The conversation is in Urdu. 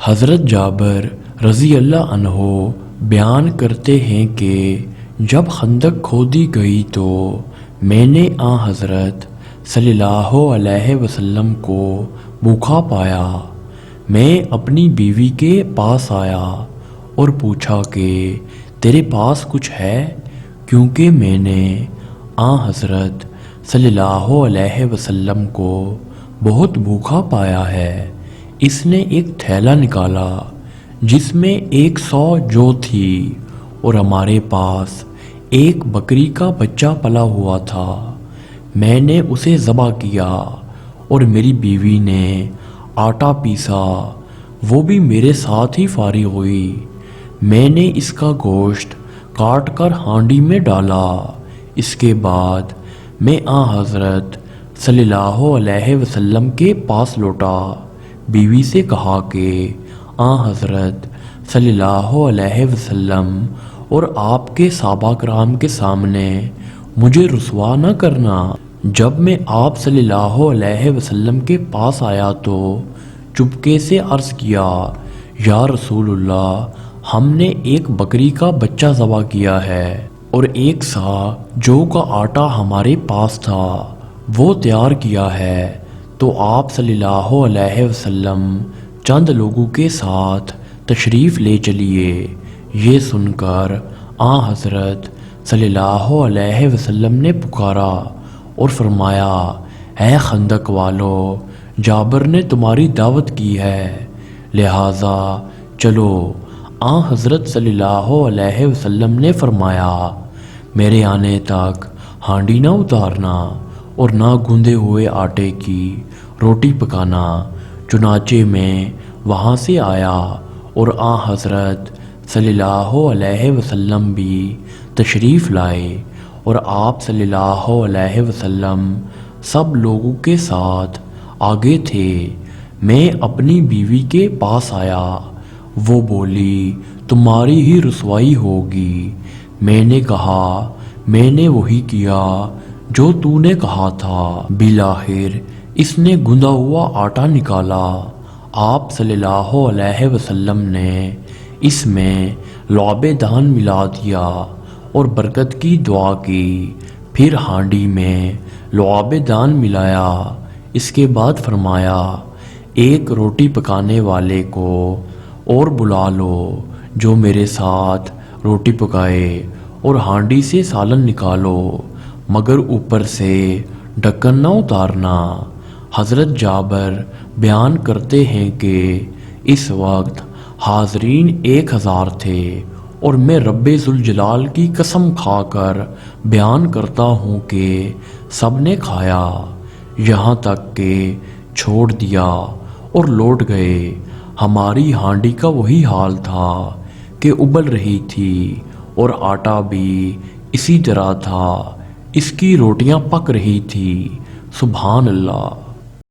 حضرت جابر رضی اللہ عنہ بیان کرتے ہیں کہ جب خندق کھودی گئی تو میں نے آن حضرت صلی اللہ علیہ وسلم کو بھوکا پایا۔ میں اپنی بیوی کے پاس آیا اور پوچھا کہ تیرے پاس کچھ ہے، کیونکہ میں نے آن حضرت صلی اللہ علیہ وسلم کو بہت بھوکا پایا ہے۔ اس نے ایک تھیلا نکالا جس میں 100 جو تھی اور ہمارے پاس ایک بکری کا بچہ پلا ہوا تھا۔ میں نے اسے ذبح کیا اور میری بیوی نے آٹا پیسا، وہ بھی میرے ساتھ ہی فارغ ہوئی۔ میں نے اس کا گوشت کاٹ کر ہانڈی میں ڈالا۔ اس کے بعد میں آن حضرت صلی اللہ علیہ وسلم کے پاس لوٹا۔ بیوی سے کہا کہ آن حضرت صلی اللہ علیہ وسلم اور آپ کے صحابہ کرام کے سامنے مجھے رسوا نہ کرنا۔ جب میں آپ صلی اللہ علیہ وسلم کے پاس آیا تو چپکے سے عرض کیا، یا رسول اللہ، ہم نے ایک بکری کا بچہ ذبح کیا ہے اور 1 سا جو کا آٹا ہمارے پاس تھا وہ تیار کیا ہے، تو آپ صلی اللہ علیہ وسلم چند لوگوں کے ساتھ تشریف لے چلیے۔ یہ سن کر آن حضرت صلی اللہ علیہ وسلم نے پکارا اور فرمایا، اے خندق والو، جابر نے تمہاری دعوت کی ہے، لہٰذا چلو۔ آن حضرت صلی اللہ علیہ وسلم نے فرمایا، میرے آنے تک ہانڈی نہ اتارنا اور نہ گوندے ہوئے آٹے کی روٹی پکانا۔ چنانچہ میں وہاں سے آیا اور آن حضرت صلی اللہ علیہ وسلم بھی تشریف لائے اور آپ صلی اللہ علیہ وسلم سب لوگوں کے ساتھ آگے تھے۔ میں اپنی بیوی کے پاس آیا، وہ بولی، تمہاری ہی رسوائی ہوگی۔ میں نے کہا، میں نے وہی کیا جو تو نے کہا تھا۔ بالآخر اس نے گندا ہوا آٹا نکالا۔ آپ صلی اللہ علیہ وسلم نے اس میں لعاب دان ملا دیا اور برکت کی دعا کی، پھر ہانڈی میں لعاب دان ملایا۔ اس کے بعد فرمایا، ایک روٹی پکانے والے کو اور بلا لو جو میرے ساتھ روٹی پکائے، اور ہانڈی سے سالن نکالو، مگر اوپر سے ڈھکن نہ اتارنا۔ حضرت جابر بیان کرتے ہیں کہ اس وقت حاضرین 1000 تھے، اور میں رب ذوالجلال کی قسم کھا کر بیان کرتا ہوں کہ سب نے کھایا، یہاں تک کہ چھوڑ دیا اور لوٹ گئے۔ ہماری ہانڈی کا وہی حال تھا کہ ابل رہی تھی، اور آٹا بھی اسی طرح تھا، اس کی روٹیاں پک رہی تھی۔ سبحان اللہ۔